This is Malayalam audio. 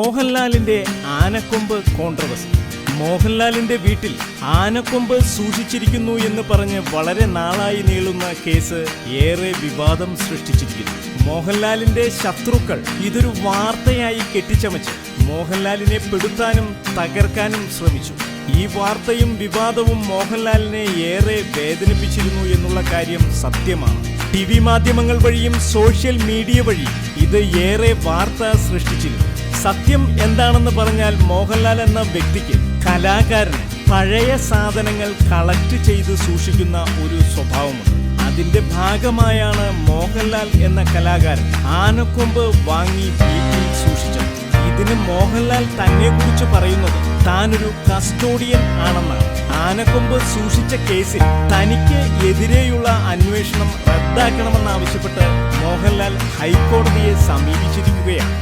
മോഹൻലാലിന്റെ ആനക്കൊമ്പ് കോൺട്രവേഴ്സി. മോഹൻലാലിന്റെ വീട്ടിൽ ആനക്കൊമ്പ് സൂക്ഷിച്ചിരിക്കുന്നു എന്ന് പറഞ്ഞ് വളരെ നാളായി നീളുന്ന കേസ് ഏറെ വിവാദം സൃഷ്ടിച്ചിരിക്കുന്നു. മോഹൻലാലിന്റെ ശത്രുക്കൾ ഇതൊരു വാർത്തയായി കെട്ടിച്ചമച്ച് മോഹൻലാലിനെ പെടുത്താനും തകർക്കാനും ശ്രമിച്ചു. ഈ വാർത്തയും വിവാദവും മോഹൻലാലിനെ ഏറെ വേദനിപ്പിച്ചിരുന്നു എന്നുള്ള കാര്യം സത്യമാണ്. ടിവി മാധ്യമങ്ങൾ വഴിയും സോഷ്യൽ മീഡിയ വഴിയും ഇത് ഏറെ വാർത്ത സൃഷ്ടിച്ചിരുന്നു. സത്യം എന്താണെന്ന് പറഞ്ഞാൽ മോഹൻലാൽ എന്ന വ്യക്തിക്ക്, കലാകാരന് പഴയ സാധനങ്ങൾ കളക്ട് ചെയ്ത് സൂക്ഷിക്കുന്ന ഒരു സ്വഭാവമുണ്ട്. അതിന്റെ ഭാഗമായാണ് മോഹൻലാൽ എന്ന കലാകാരൻ ആനക്കൊമ്പ് വാങ്ങി വീട്ടിൽ സൂക്ഷിച്ചത്. ഇതിന് മോഹൻലാൽ തന്നെ കുറിച്ച് പറയുന്നത് താനൊരു കസ്റ്റോഡിയൻ ആണെന്നാണ്. ആനക്കൊമ്പ് സൂക്ഷിച്ച കേസിൽ തനിക്ക് എതിരെയുള്ള അന്വേഷണം റദ്ദാക്കണമെന്നാവശ്യപ്പെട്ട് മോഹൻലാൽ ഹൈക്കോടതിയെ സമീപിച്ചിരിക്കുകയാണ്.